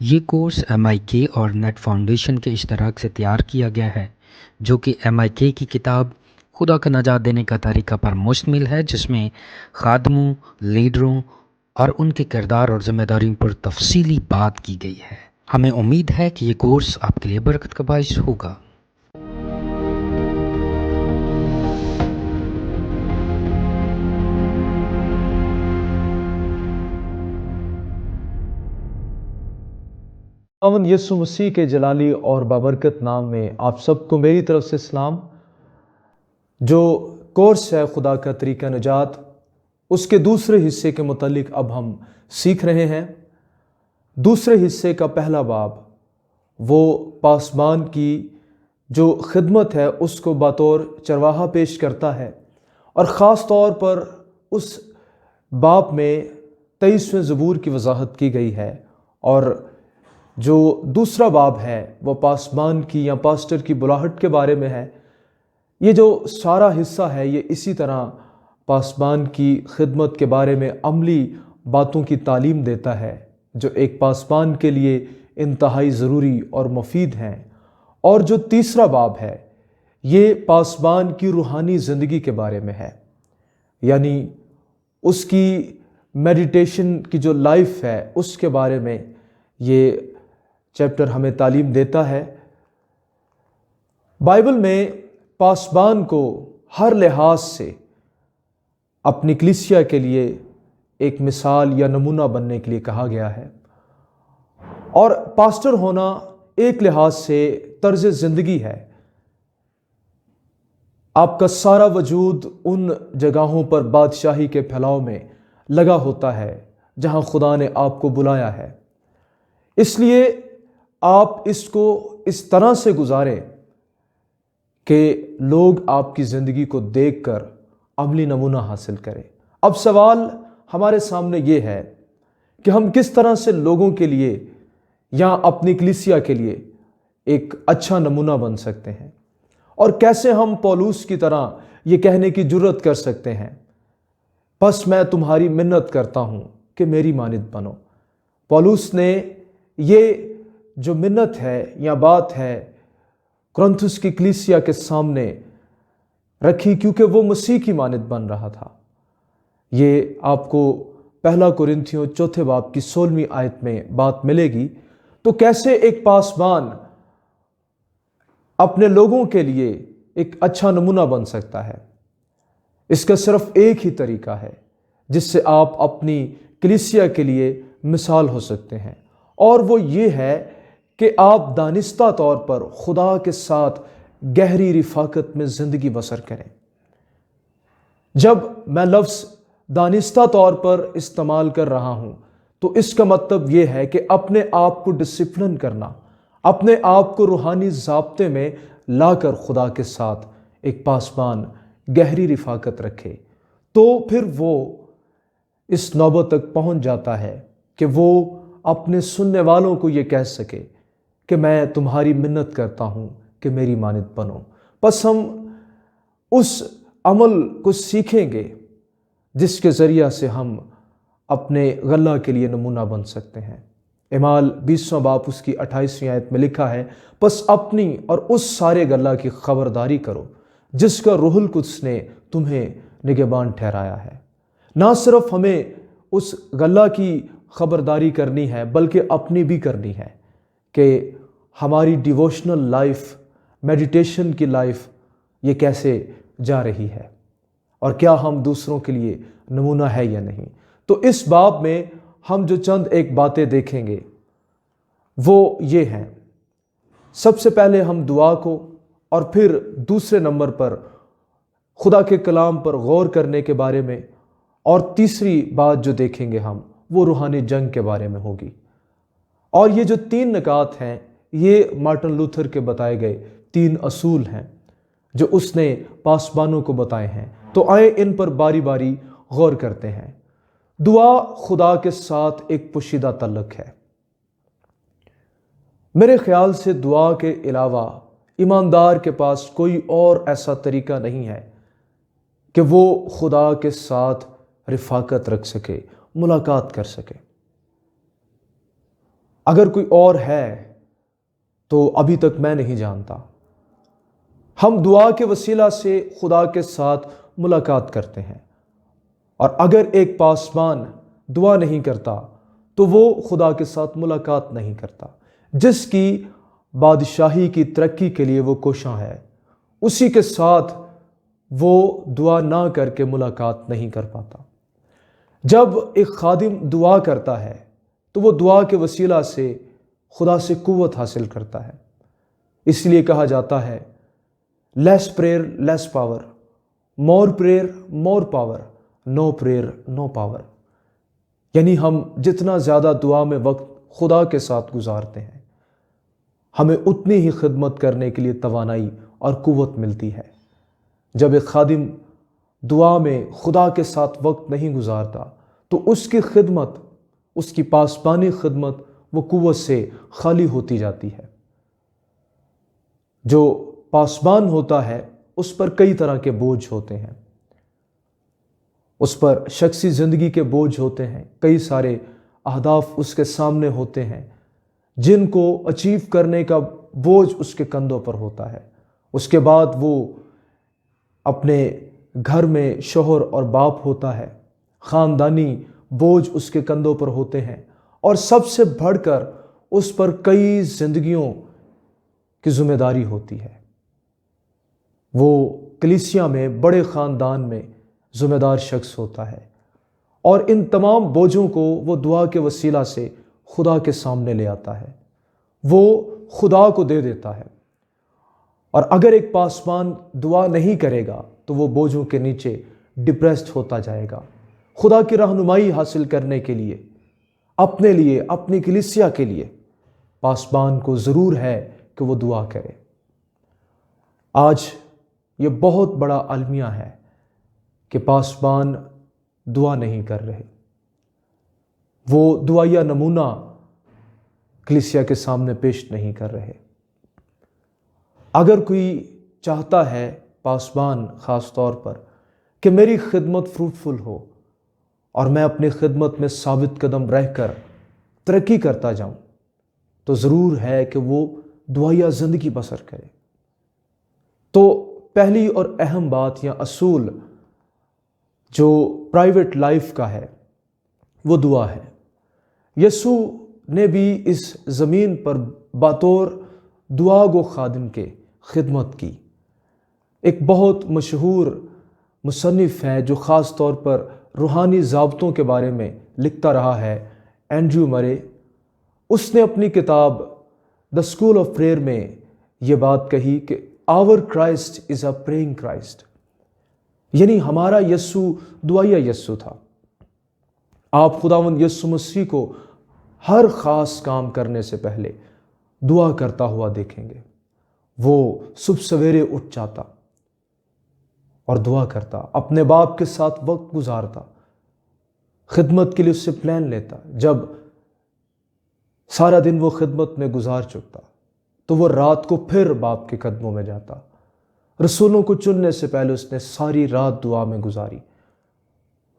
یہ course MIK اور net foundation کے اشتراک سے تیار کیا گیا ہے، جو کہ MIK کی کتاب خدا کا نجات دینے کا طریقہ پر مشتمل ہے، جس میں خادموں، لیڈروں اور ان کے کردار اور ذمہ داریوں پر تفصیلی بات کی گئی ہے۔ ہمیں امید ہے کہ یہ کورس آپ کے لیے برکت کا باعث ہوگا۔ خداوند یسوع مسیح کے جلالی اور بابرکت نام میں آپ سب کو میری طرف سے سلام۔ جو کورس ہے خدا کا طریقہ نجات، اس کے دوسرے حصے کے متعلق اب ہم سیکھ رہے ہیں۔ دوسرے حصے کا پہلا باب وہ پاسبان کی جو خدمت ہے اس کو بطور چرواہا پیش کرتا ہے، اور خاص طور پر اس باب میں 23ویں زبور کی وضاحت کی گئی ہے، اور جو دوسرا باب ہے وہ پاسبان کی یا پاسٹر کی بلاہٹ کے بارے میں ہے۔ یہ جو سارا حصہ ہے یہ اسی طرح پاسبان کی خدمت کے بارے میں عملی باتوں کی تعلیم دیتا ہے، جو ایک پاسبان کے لیے انتہائی ضروری اور مفید ہیں۔ اور جو تیسرا باب ہے یہ پاسبان کی روحانی زندگی کے بارے میں ہے، یعنی اس کی میڈیٹیشن کی جو لائف ہے اس کے بارے میں یہ چیپٹر ہمیں تعلیم دیتا ہے۔ بائبل میں پاسبان کو ہر لحاظ سے اپنی کلیسیا کے لیے ایک مثال یا نمونہ بننے کے لیے کہا گیا ہے، اور پاسٹر ہونا ایک لحاظ سے طرز زندگی ہے۔ آپ کا سارا وجود ان جگہوں پر بادشاہی کے پھیلاؤ میں لگا ہوتا ہے جہاں خدا نے آپ کو بلایا ہے، اس لیے آپ اس کو اس طرح سے گزاریں کہ لوگ آپ کی زندگی کو دیکھ کر عملی نمونہ حاصل کریں۔ اب سوال ہمارے سامنے یہ ہے کہ ہم کس طرح سے لوگوں کے لیے یا اپنی کلیسیا کے لیے ایک اچھا نمونہ بن سکتے ہیں، اور کیسے ہم پولوس کی طرح یہ کہنے کی جرت کر سکتے ہیں، بس میں تمہاری منت کرتا ہوں کہ میری مانند بنو۔ پولوس نے یہ جو منت ہے یا بات ہے کرنتھس کی کلیسیا کے سامنے رکھی، کیونکہ وہ مسیح کی مانند بن رہا تھا۔ یہ آپ کو پہلا کرنتھیوں 4 باب کی 16ویں آیت میں بات ملے گی۔ تو کیسے ایک پاسبان اپنے لوگوں کے لیے ایک اچھا نمونہ بن سکتا ہے؟ اس کا صرف ایک ہی طریقہ ہے جس سے آپ اپنی کلیسیا کے لیے مثال ہو سکتے ہیں، اور وہ یہ ہے کہ آپ دانستہ طور پر خدا کے ساتھ گہری رفاقت میں زندگی بسر کریں۔ جب میں لفظ دانستہ طور پر استعمال کر رہا ہوں تو اس کا مطلب یہ ہے کہ اپنے آپ کو ڈسپلن کرنا، اپنے آپ کو روحانی ضابطے میں لا کر خدا کے ساتھ ایک پاسبان گہری رفاقت رکھے، تو پھر وہ اس نوبت تک پہنچ جاتا ہے کہ وہ اپنے سننے والوں کو یہ کہہ سکے کہ میں تمہاری منت کرتا ہوں کہ میری مانند بنو۔ پس ہم اس عمل کو سیکھیں گے جس کے ذریعہ سے ہم اپنے غلہ کے لیے نمونہ بن سکتے ہیں۔ اعمال 20واں باب اس کی 28ویں آیت میں لکھا ہے، پس اپنی اور اس سارے غلہ کی خبرداری کرو جس کا روح القدس نے تمہیں نگہبان ٹھہرایا ہے۔ نہ صرف ہمیں اس غلہ کی خبرداری کرنی ہے بلکہ اپنی بھی کرنی ہے کہ ہماری ڈیووشنل لائف، میڈیٹیشن کی لائف یہ کیسے جا رہی ہے، اور کیا ہم دوسروں کے لیے نمونہ ہے یا نہیں۔ تو اس باب میں ہم جو چند ایک باتیں دیکھیں گے وہ یہ ہیں۔ سب سے پہلے ہم دعا کو، اور پھر دوسرے نمبر پر خدا کے کلام پر غور کرنے کے بارے میں، اور تیسری بات جو دیکھیں گے ہم وہ روحانی جنگ کے بارے میں ہوگی۔ اور یہ جو 3 نکات ہیں یہ مارٹن لوتھر کے بتائے گئے 3 اصول ہیں جو اس نے پاسبانوں کو بتائے ہیں۔ تو آئیں ان پر باری باری غور کرتے ہیں۔ دعا خدا کے ساتھ ایک پوشیدہ تعلق ہے۔ میرے خیال سے دعا کے علاوہ ایماندار کے پاس کوئی اور ایسا طریقہ نہیں ہے کہ وہ خدا کے ساتھ رفاقت رکھ سکے، ملاقات کر سکے۔ اگر کوئی اور ہے تو ابھی تک میں نہیں جانتا۔ ہم دعا کے وسیلہ سے خدا کے ساتھ ملاقات کرتے ہیں، اور اگر ایک پاسبان دعا نہیں کرتا تو وہ خدا کے ساتھ ملاقات نہیں کرتا۔ جس کی بادشاہی کی ترقی کے لیے وہ کوشاں ہے، اسی کے ساتھ وہ دعا نہ کر کے ملاقات نہیں کر پاتا۔ جب ایک خادم دعا کرتا ہے تو وہ دعا کے وسیلہ سے خدا سے قوت حاصل کرتا ہے۔ اس لیے کہا جاتا ہے لیس پریئر لیس پاور، مور پریئر مور پاور، نو پریئر نو پاور۔ یعنی ہم جتنا زیادہ دعا میں وقت خدا کے ساتھ گزارتے ہیں، ہمیں اتنی ہی خدمت کرنے کے لیے توانائی اور قوت ملتی ہے۔ جب ایک خادم دعا میں خدا کے ساتھ وقت نہیں گزارتا تو اس کی خدمت، اس کی پاسبانی خدمت وہ قوت سے خالی ہوتی جاتی ہے۔ جو پاسبان ہوتا ہے اس پر کئی طرح کے بوجھ ہوتے ہیں، اس پر شخصی زندگی کے بوجھ ہوتے ہیں، کئی سارے اہداف اس کے سامنے ہوتے ہیں جن کو اچیو کرنے کا بوجھ اس کے کندھوں پر ہوتا ہے۔ اس کے بعد وہ اپنے گھر میں شوہر اور باپ ہوتا ہے، خاندانی بوجھ اس کے کندھوں پر ہوتے ہیں، اور سب سے بڑھ کر اس پر کئی زندگیوں کی ذمہ داری ہوتی ہے۔ وہ کلیسیا میں بڑے خاندان میں ذمہ دار شخص ہوتا ہے، اور ان تمام بوجھوں کو وہ دعا کے وسیلہ سے خدا کے سامنے لے آتا ہے، وہ خدا کو دے دیتا ہے۔ اور اگر ایک پاسبان دعا نہیں کرے گا تو وہ بوجھوں کے نیچے ڈپریسڈ ہوتا جائے گا۔ خدا کی رہنمائی حاصل کرنے کے لیے، اپنے لیے، اپنی کلیسیا کے لیے پاسبان کو ضرور ہے کہ وہ دعا کرے۔ آج یہ بہت بڑا المیہ ہے کہ پاسبان دعا نہیں کر رہے، وہ دعائیا نمونہ کلیسیا کے سامنے پیش نہیں کر رہے۔ اگر کوئی چاہتا ہے، پاسبان خاص طور پر، کہ میری خدمت فروٹفل ہو اور میں اپنی خدمت میں ثابت قدم رہ کر ترقی کرتا جاؤں، تو ضرور ہے کہ وہ دعائیا زندگی بسر کرے۔ تو پہلی اور اہم بات یا اصول جو پرائیویٹ لائف کا ہے وہ دعا ہے۔ یسوع نے بھی اس زمین پر بطور دعا گو خادم کے خدمت کی۔ ایک بہت مشہور مصنف ہے جو خاص طور پر روحانی ضابطوں کے بارے میں لکھتا رہا ہے، اینڈریو مرے۔ اس نے اپنی کتاب دا اسکول آف پریئر میں یہ بات کہی کہ آور کرائسٹ از اے پریئنگ کرائسٹ، یعنی ہمارا یسوع دعائیا یسوع تھا۔ آپ خداوند یسوع مسیح کو ہر خاص کام کرنے سے پہلے دعا کرتا ہوا دیکھیں گے۔ وہ صبح سویرے اٹھ جاتا اور دعا کرتا، اپنے باپ کے ساتھ وقت گزارتا، خدمت کے لیے اس سے پلان لیتا۔ جب سارا دن وہ خدمت میں گزار چکتا تو وہ رات کو پھر باپ کے قدموں میں جاتا۔ رسولوں کو چننے سے پہلے اس نے ساری رات دعا میں گزاری۔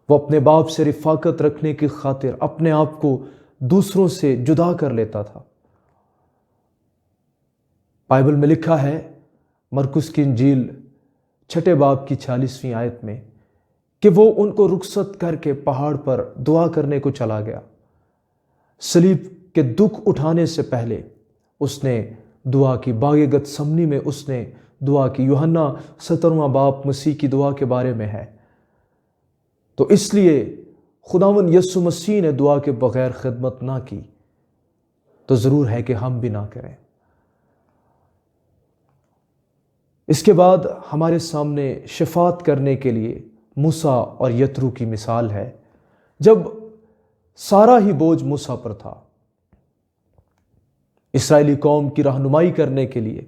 وہ اپنے باپ سے رفاقت رکھنے کی خاطر اپنے آپ کو دوسروں سے جدا کر لیتا تھا۔ بائبل میں لکھا ہے، مرکس کی انجیل 6 باب کی 46ویں آیت میں، کہ وہ ان کو رخصت کر کے پہاڑ پر دعا کرنے کو چلا گیا۔ صلیب کے دکھ اٹھانے سے پہلے اس نے دعا کی، باغ گتسمنی میں اس نے دعا کی۔ یوحنا 17واں باب مسیح کی دعا کے بارے میں ہے۔ تو اس لیے خداوند یسوع مسیح نے دعا کے بغیر خدمت نہ کی، تو ضرور ہے کہ ہم بھی نہ کریں۔ اس کے بعد ہمارے سامنے شفاعت کرنے کے لیے موسیٰ اور یترو کی مثال ہے۔ جب سارا ہی بوجھ موسیٰ پر تھا اسرائیلی قوم کی رہنمائی کرنے کے لیے،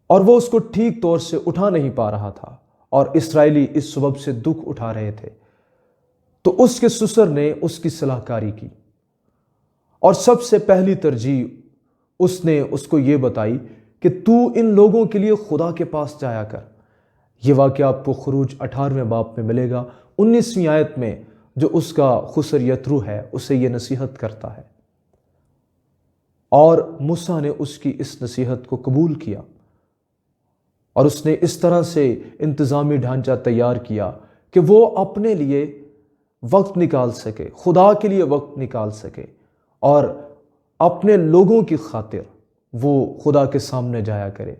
اور وہ اس کو ٹھیک طور سے اٹھا نہیں پا رہا تھا، اور اسرائیلی اس سبب سے دکھ اٹھا رہے تھے، تو اس کے سسر نے اس کی صلاح کاری کی، اور سب سے پہلی ترجیح اس نے اس کو یہ بتائی کہ تو ان لوگوں کے لیے خدا کے پاس جایا کر۔ یہ واقعہ آپ کو خروج 18ویں باب میں ملے گا، 19ویں آیت میں جو اس کا خسر یترو ہے اسے یہ نصیحت کرتا ہے۔ اور موسیٰ نے اس کی اس نصیحت کو قبول کیا اور اس نے اس طرح سے انتظامی ڈھانچہ تیار کیا کہ وہ اپنے لیے وقت نکال سکے، خدا کے لیے وقت نکال سکے اور اپنے لوگوں کی خاطر وہ خدا کے سامنے جایا کرے۔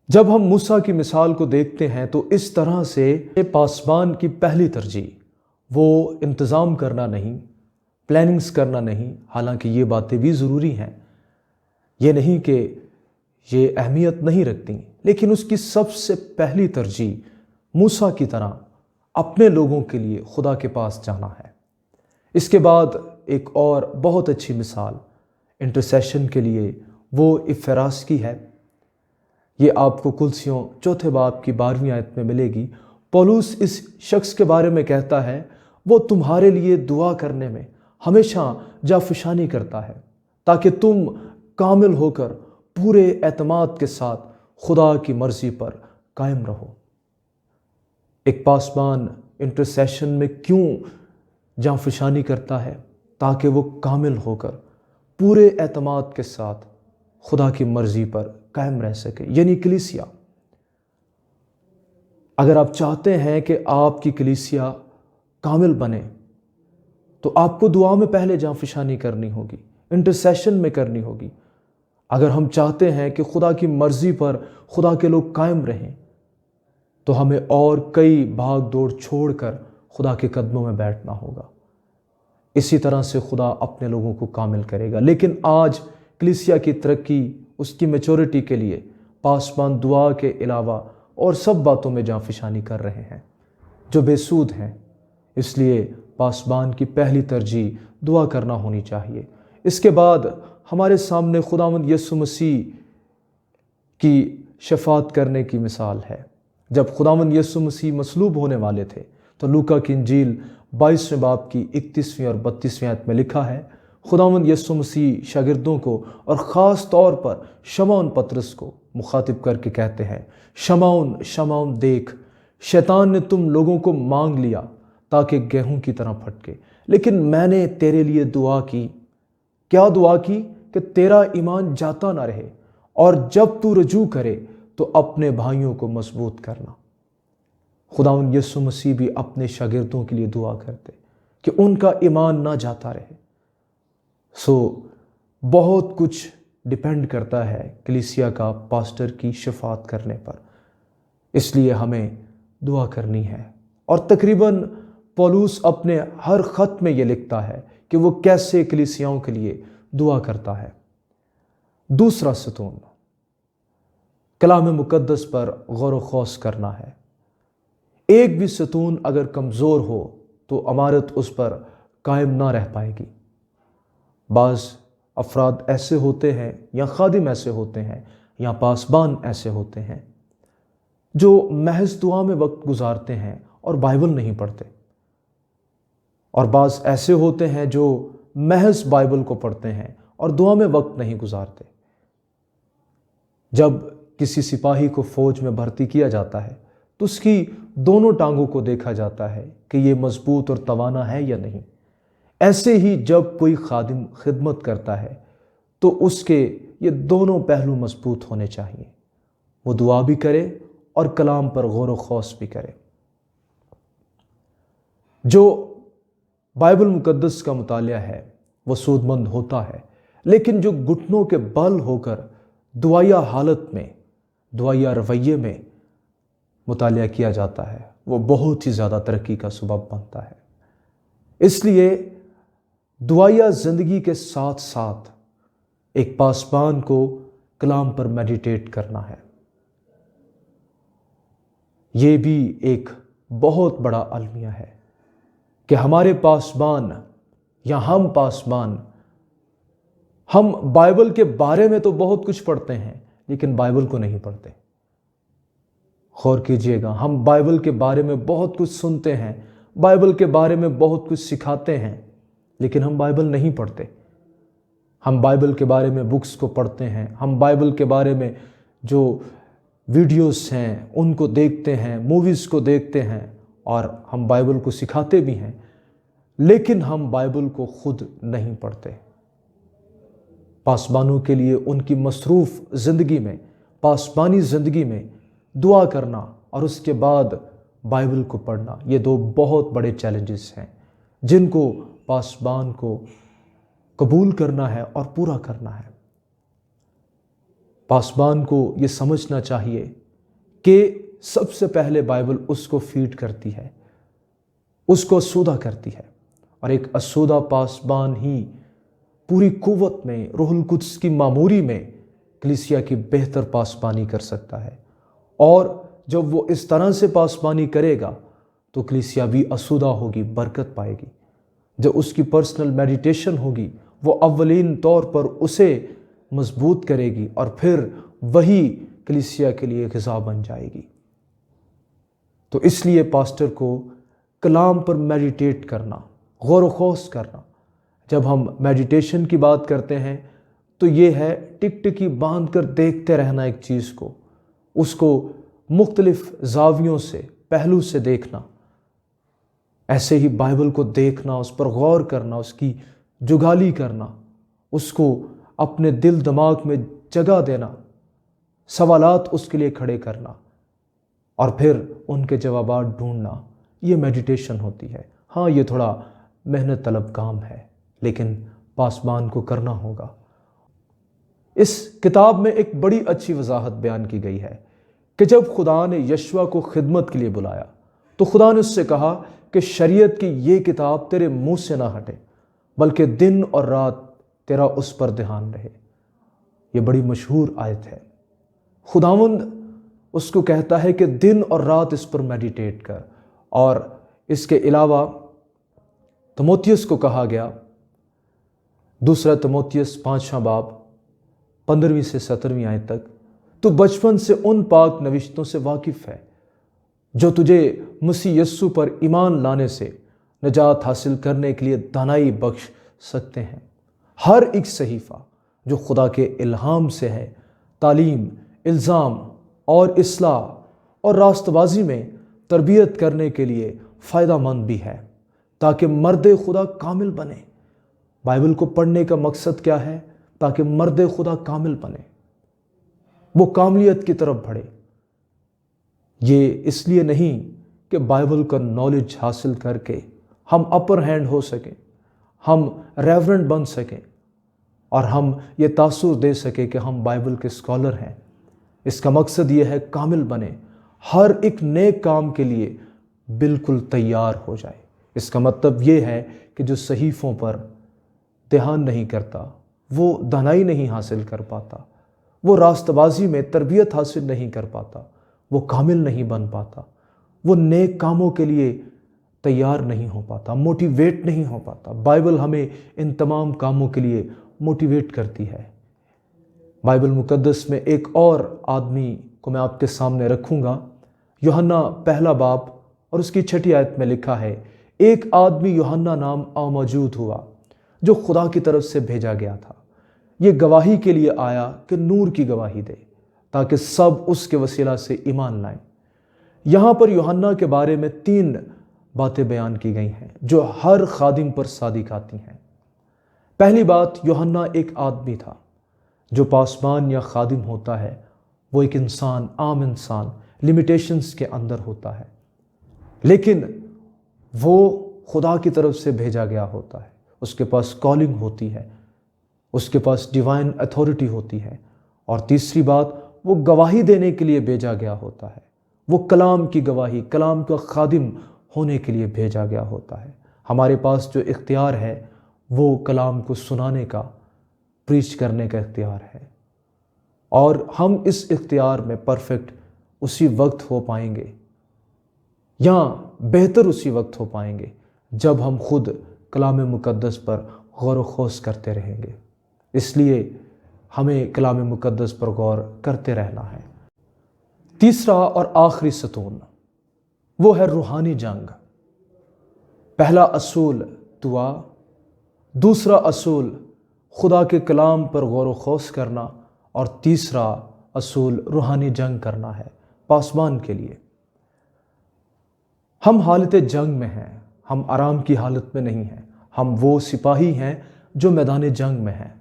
جب ہم موسیٰ کی مثال کو دیکھتے ہیں تو اس طرح سے پاسبان کی پہلی ترجیح وہ انتظام کرنا نہیں، پلاننگز کرنا نہیں، حالانکہ یہ باتیں بھی ضروری ہیں، یہ نہیں کہ یہ اہمیت نہیں رکھتی، لیکن اس کی سب سے پہلی ترجیح موسیٰ کی طرح اپنے لوگوں کے لیے خدا کے پاس جانا ہے۔ اس کے بعد ایک اور بہت اچھی مثال انٹرسیشن کے لیے وہ افراس کی ہے۔ یہ آپ کو کلسیوں 4 باب کی 12ویں آیت میں ملے گی۔ پولس اس شخص کے بارے میں کہتا ہے وہ تمہارے لیے دعا کرنے میں ہمیشہ جافشانی کرتا ہے تاکہ تم کامل ہو کر پورے اعتماد کے ساتھ خدا کی مرضی پر قائم رہو۔ ایک پاسبان انٹرسیشن میں کیوں جانفشانی کرتا ہے؟ تاکہ وہ کامل ہو کر پورے اعتماد کے ساتھ خدا کی مرضی پر قائم رہ سکے، یعنی کلیسیا۔ اگر آپ چاہتے ہیں کہ آپ کی کلیسیا کامل بنے تو آپ کو دعا میں پہلے جانفشانی کرنی ہوگی، انٹرسیشن میں کرنی ہوگی۔ اگر ہم چاہتے ہیں کہ خدا کی مرضی پر خدا کے لوگ قائم رہیں تو ہمیں اور کئی بھاگ دوڑ چھوڑ کر خدا کے قدموں میں بیٹھنا ہوگا۔ اسی طرح سے خدا اپنے لوگوں کو کامل کرے گا۔ لیکن آج کلیسیا کی ترقی، اس کی میچورٹی کے لیے پاسبان دعا کے علاوہ اور سب باتوں میں جانفشانی کر رہے ہیں جو بے سود ہیں۔ اس لیے پاسبان کی پہلی ترجیح دعا کرنا ہونی چاہیے۔ اس کے بعد ہمارے سامنے خداوند یسوع مسیح کی شفاعت کرنے کی مثال ہے۔ جب خداوند یسوع مسیح مصلوب ہونے والے تھے تو لوکا کی انجیل 22ویں باب کی 31ویں اور 32ویں آیت میں لکھا ہے، خداوند یسوع مسیح شاگردوں کو اور خاص طور پر شمعون پطرس کو مخاطب کر کے کہتے ہیں، شمعون شمعون دیکھ، شیطان نے تم لوگوں کو مانگ لیا تاکہ گیہوں کی طرح پھٹکے، لیکن میں نے تیرے لیے دعا کی۔ کیا دعا کی؟ کہ تیرا ایمان جاتا نہ رہے، اور جب تو رجوع کرے تو اپنے بھائیوں کو مضبوط کرنا۔ خداوند یسوع مسیح بھی اپنے شاگردوں کے لیے دعا کرتے کہ ان کا ایمان نہ جاتا رہے۔ بہت کچھ ڈیپینڈ کرتا ہے کلیسیا کا پاسٹر کی شفاعت کرنے پر، اس لیے ہمیں دعا کرنی ہے۔ اور تقریباً پولس اپنے ہر خط میں یہ لکھتا ہے کہ وہ کیسے کلیسیاؤں کے لیے دعا کرتا ہے۔ دوسرا ستون کلام مقدس پر غور و خوض کرنا ہے۔ ایک بھی ستون اگر کمزور ہو تو عمارت اس پر قائم نہ رہ پائے گی۔ بعض افراد ایسے ہوتے ہیں یا خادم ایسے ہوتے ہیں یا پاسبان ایسے ہوتے ہیں جو محض دعا میں وقت گزارتے ہیں اور بائبل نہیں پڑھتے، اور بعض ایسے ہوتے ہیں جو محض بائبل کو پڑھتے ہیں اور دعا میں وقت نہیں گزارتے۔ جب کسی سپاہی کو فوج میں بھرتی کیا جاتا ہے تو اس کی دونوں ٹانگوں کو دیکھا جاتا ہے کہ یہ مضبوط اور توانا ہے یا نہیں۔ ایسے ہی جب کوئی خادم خدمت کرتا ہے تو اس کے یہ دونوں پہلو مضبوط ہونے چاہیے، وہ دعا بھی کرے اور کلام پر غور و خوض بھی کرے۔ جو بائبل مقدس کا مطالعہ ہے وہ سود مند ہوتا ہے، لیکن جو گھٹنوں کے بل ہو کر دعائیہ حالت میں، دعائیہ رویے میں مطالعہ کیا جاتا ہے وہ بہت ہی زیادہ ترقی کا سبب بنتا ہے۔ اس لیے دعائیہ زندگی کے ساتھ ساتھ ایک پاسبان کو کلام پر میڈیٹیٹ کرنا ہے۔ یہ بھی ایک بہت بڑا المیہ ہے کہ ہمارے پاسبان یا ہم پاسبان، ہم بائبل کے بارے میں تو بہت کچھ پڑھتے ہیں لیکن بائبل کو نہیں پڑھتے۔ غور کیجئے گا، ہم بائبل کے بارے میں بہت کچھ سنتے ہیں، بائبل کے بارے میں بہت کچھ سکھاتے ہیں، لیکن ہم بائبل نہیں پڑھتے۔ ہم بائبل کے بارے میں بکس کو پڑھتے ہیں، ہم بائبل کے بارے میں جو ویڈیوز ہیں ان کو دیکھتے ہیں، موویز کو دیکھتے ہیں، اور ہم بائبل کو سکھاتے بھی ہیں، لیکن ہم بائبل کو خود نہیں پڑھتے۔ پاسبانوں کے لیے ان کی مصروف زندگی میں، پاسبانی زندگی میں دعا کرنا اور اس کے بعد بائبل کو پڑھنا، یہ دو بہت بڑے چیلنجز ہیں جن کو پاسبان کو قبول کرنا ہے اور پورا کرنا ہے۔ پاسبان کو یہ سمجھنا چاہیے کہ سب سے پہلے بائبل اس کو فیڈ کرتی ہے، اس کو اسودہ کرتی ہے، اور ایک اسودہ پاسبان ہی پوری قوت میں، روح القدس کی معموری میں کلیسیا کی بہتر پاسبانی کر سکتا ہے۔ اور جب وہ اس طرح سے پاسبانی کرے گا تو کلیسیا بھی اسودہ ہوگی، برکت پائے گی۔ جب اس کی پرسنل میڈیٹیشن ہوگی، وہ اولین طور پر اسے مضبوط کرے گی اور پھر وہی کلیسیا کے لیے غذا بن جائے گی۔ تو اس لیے پاسٹر کو کلام پر میڈیٹیٹ کرنا، غور و خوض کرنا۔ جب ہم میڈیٹیشن کی بات کرتے ہیں تو یہ ہے ٹک ٹکی باندھ کر دیکھتے رہنا ایک چیز کو، اس کو مختلف زاویوں سے، پہلو سے دیکھنا۔ ایسے ہی بائبل کو دیکھنا، اس پر غور کرنا، اس کی جگالی کرنا، اس کو اپنے دل دماغ میں جگہ دینا، سوالات اس کے لیے کھڑے کرنا اور پھر ان کے جوابات ڈھونڈنا، یہ میڈیٹیشن ہوتی ہے۔ ہاں، یہ تھوڑا محنت طلب کام ہے، لیکن پاسبان کو کرنا ہوگا۔ اس کتاب میں ایک بڑی اچھی وضاحت بیان کی گئی ہے کہ جب خدا نے یشوع کو خدمت کے لیے بلایا تو خدا نے اس سے کہا کہ شریعت کی یہ کتاب تیرے منہ سے نہ ہٹے، بلکہ دن اور رات تیرا اس پر دھیان رہے۔ یہ بڑی مشہور آیت ہے۔ خداوند اس کو کہتا ہے کہ دن اور رات اس پر میڈیٹیٹ کر، اور اس کے علاوہ تموتیوس کو کہا گیا، دوسرا تموتیوس 5واں باب 15ویں سے 17ویں آیت تک، تو بچپن سے ان پاک نوشتوں سے واقف ہے جو تجھے مسیح یسوع پر ایمان لانے سے نجات حاصل کرنے کے لیے دانائی بخش سکتے ہیں۔ ہر ایک صحیفہ جو خدا کے الہام سے ہے، تعلیم، الزام اور اصلاح اور راست بازی میں تربیت کرنے کے لیے فائدہ مند بھی ہے، تاکہ مرد خدا کامل بنے۔ بائبل کو پڑھنے کا مقصد کیا ہے؟ تاکہ مرد خدا کامل بنے، وہ کاملیت کی طرف بڑھے۔ یہ اس لیے نہیں کہ بائبل کا نالج حاصل کر کے ہم اپر ہینڈ ہو سکیں، ہم ریورنٹ بن سکیں اور ہم یہ تاثر دے سکیں کہ ہم بائبل کے اسکالر ہیں۔ اس کا مقصد یہ ہے کامل بنے، ہر ایک نیک کام کے لیے بالکل تیار ہو جائے۔ اس کا مطلب یہ ہے کہ جو صحیفوں پر دھیان نہیں کرتا، وہ دانائی نہیں حاصل کر پاتا، وہ راست بازی میں تربیت حاصل نہیں کر پاتا، وہ کامل نہیں بن پاتا، وہ نیک کاموں کے لیے تیار نہیں ہو پاتا، موٹیویٹ نہیں ہو پاتا۔ بائبل ہمیں ان تمام کاموں کے لیے موٹیویٹ کرتی ہے۔ بائبل مقدس میں ایک اور آدمی کو میں آپ کے سامنے رکھوں گا۔ یوحنا 1 باب اور اس کی 6 آیت میں لکھا ہے، ایک آدمی یوحنا نام موجود ہوا جو خدا کی طرف سے بھیجا گیا تھا۔ یہ گواہی کے لیے آیا کہ نور کی گواہی دے، تاکہ سب اس کے وسیلہ سے ایمان لائیں۔ یہاں پر یوحنا کے بارے میں 3 باتیں بیان کی گئی ہیں جو ہر خادم پر صادق آتی ہیں۔ پہلی بات، یوحنا ایک آدمی تھا۔ جو پاسبان یا خادم ہوتا ہے وہ ایک انسان، عام انسان، لیمیٹیشنز کے اندر ہوتا ہے، لیکن وہ خدا کی طرف سے بھیجا گیا ہوتا ہے۔ اس کے پاس کالنگ ہوتی ہے، اس کے پاس ڈیوائن اتھارٹی ہوتی ہے، اور تیسری بات، وہ گواہی دینے کے لیے بھیجا گیا ہوتا ہے۔ وہ کلام کی گواہی، کلام کا خادم ہونے کے لیے بھیجا گیا ہوتا ہے۔ ہمارے پاس جو اختیار ہے وہ کلام کو سنانے کا، پریچ کرنے کا اختیار ہے، اور ہم اس اختیار میں پرفیکٹ اسی وقت ہو پائیں گے، یا بہتر اسی وقت ہو پائیں گے جب ہم خود کلام مقدس پر غور و خوض کرتے رہیں گے۔ اس لیے ہمیں کلام مقدس پر غور کرتے رہنا ہے۔ تیسرا اور آخری ستون وہ ہے روحانی جنگ۔ پہلا اصول دعا، دوسرا اصول خدا کے کلام پر غور و خوض کرنا، اور تیسرا اصول روحانی جنگ کرنا ہے پاسبان کے لیے۔ ہم حالت جنگ میں ہیں، ہم آرام کی حالت میں نہیں ہیں، ہم وہ سپاہی ہیں جو میدان جنگ میں ہیں۔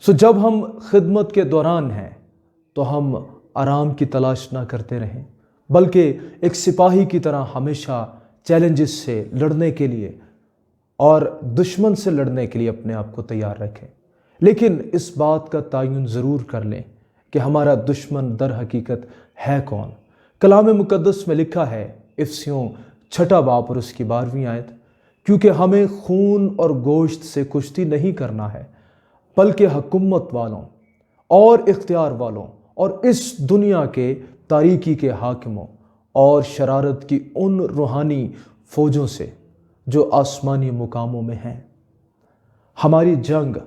جب ہم خدمت کے دوران ہیں تو ہم آرام کی تلاش نہ کرتے رہیں، بلکہ ایک سپاہی کی طرح ہمیشہ چیلنجز سے لڑنے کے لیے اور دشمن سے لڑنے کے لیے اپنے آپ کو تیار رکھیں۔ لیکن اس بات کا تعین ضرور کر لیں کہ ہمارا دشمن در حقیقت ہے کون۔ کلام مقدس میں لکھا ہے، افسیوں 6 باب اور اس کی 12ویں آیت، کیونکہ ہمیں خون اور گوشت سے کشتی نہیں کرنا ہے، بلکہ حکومت والوں اور اختیار والوں اور اس دنیا کے تاریکی کے حاکموں اور شرارت کی ان روحانی فوجوں سے جو آسمانی مقاموں میں ہیں۔ ہماری جنگ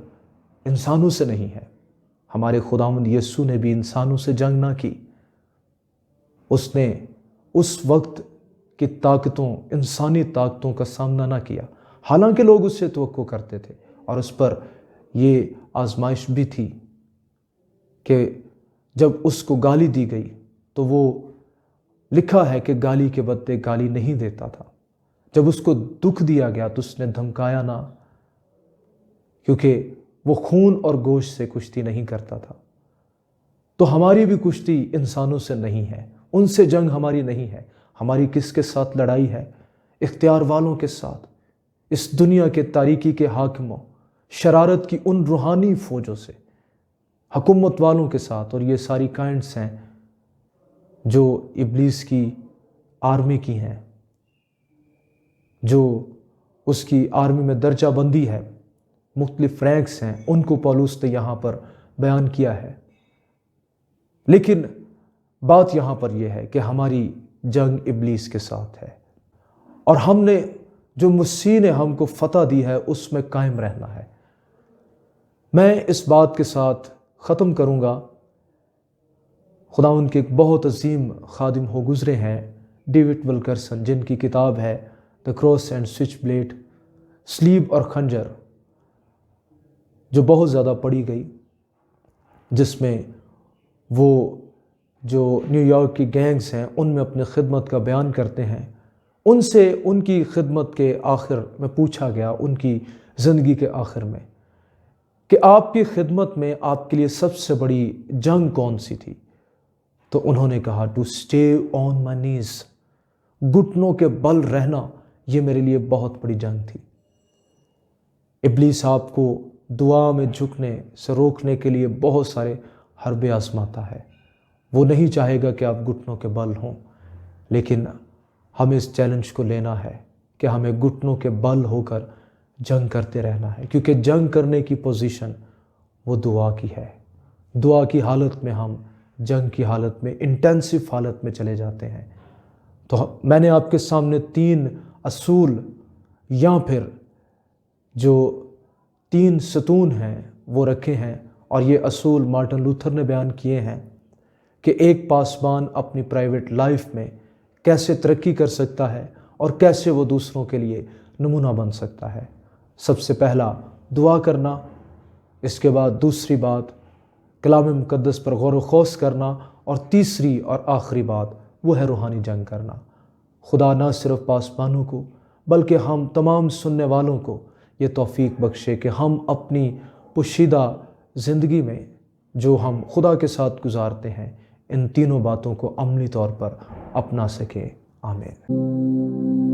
انسانوں سے نہیں ہے۔ ہمارے خداوند یسوع نے بھی انسانوں سے جنگ نہ کی۔ اس نے اس وقت کی طاقتوں، انسانی طاقتوں کا سامنا نہ کیا، حالانکہ لوگ اس سے توقع کرتے تھے، اور اس پر یہ آزمائش بھی تھی کہ جب اس کو گالی دی گئی تو وہ لکھا ہے کہ گالی کے بدلے گالی نہیں دیتا تھا۔ جب اس کو دکھ دیا گیا تو اس نے دھمکایا نہ، کیونکہ وہ خون اور گوشت سے کشتی نہیں کرتا تھا۔ تو ہماری بھی کشتی انسانوں سے نہیں ہے، ان سے جنگ ہماری نہیں ہے۔ ہماری کس کے ساتھ لڑائی ہے؟ اختیار والوں کے ساتھ، اس دنیا کے تاریکی کے حاکموں، شرارت کی ان روحانی فوجوں سے، حکومت والوں کے ساتھ۔ اور یہ ساری کائنڈس ہیں جو ابلیس کی آرمی کی ہیں، جو اس کی آرمی میں درجہ بندی ہے، مختلف رینکس ہیں، ان کو پولس نے یہاں پر بیان کیا ہے۔ لیکن بات یہاں پر یہ ہے کہ ہماری جنگ ابلیس کے ساتھ ہے، اور ہم نے جو مسیح نے ہم کو فتح دی ہے اس میں قائم رہنا ہے۔ میں اس بات کے ساتھ ختم کروں گا۔ خداوند کے ایک بہت عظیم خادم ہو گزرے ہیں، ڈیوڈ ولکرسن، جن کی کتاب ہے دی کراس اینڈ سوئچ بلیڈ، سلیب اور خنجر، جو بہت زیادہ پڑھی گئی، جس میں وہ جو نیو یارک کی گینگز ہیں ان میں اپنے خدمت کا بیان کرتے ہیں۔ ان سے ان کی خدمت کے آخر میں پوچھا گیا، ان کی زندگی کے آخر میں، کہ آپ کی خدمت میں آپ کے لیے سب سے بڑی جنگ کون سی تھی؟ تو انہوں نے کہا، ٹو اسٹے آن مائی نیز، گھٹنوں کے بل رہنا، یہ میرے لیے بہت بڑی جنگ تھی۔ ابلیس آپ کو دعا میں جھکنے سے روکنے کے لیے بہت سارے حربے آزماتا ہے۔ وہ نہیں چاہے گا کہ آپ گھٹنوں کے بل ہوں، لیکن ہمیں اس چیلنج کو لینا ہے کہ ہمیں گھٹنوں کے بل ہو کر جنگ کرتے رہنا ہے، کیونکہ جنگ کرنے کی پوزیشن وہ دعا کی ہے۔ دعا کی حالت میں ہم جنگ کی حالت میں، انٹینسو حالت میں چلے جاتے ہیں۔ تو میں نے آپ کے سامنے 3 اصول یا پھر جو 3 ستون ہیں وہ رکھے ہیں، اور یہ اصول مارٹن لوتھر نے بیان کیے ہیں کہ ایک پاسبان اپنی پرائیویٹ لائف میں کیسے ترقی کر سکتا ہے اور کیسے وہ دوسروں کے لیے نمونہ بن سکتا ہے۔ سب سے پہلا دعا کرنا، اس کے بعد دوسری بات کلام مقدس پر غور و خوض کرنا، اور تیسری اور آخری بات وہ ہے روحانی جنگ کرنا۔ خدا نہ صرف پاسبانوں کو بلکہ ہم تمام سننے والوں کو یہ توفیق بخشے کہ ہم اپنی پوشیدہ زندگی میں جو ہم خدا کے ساتھ گزارتے ہیں، ان تینوں باتوں کو عملی طور پر اپنا سکیں۔ آمین۔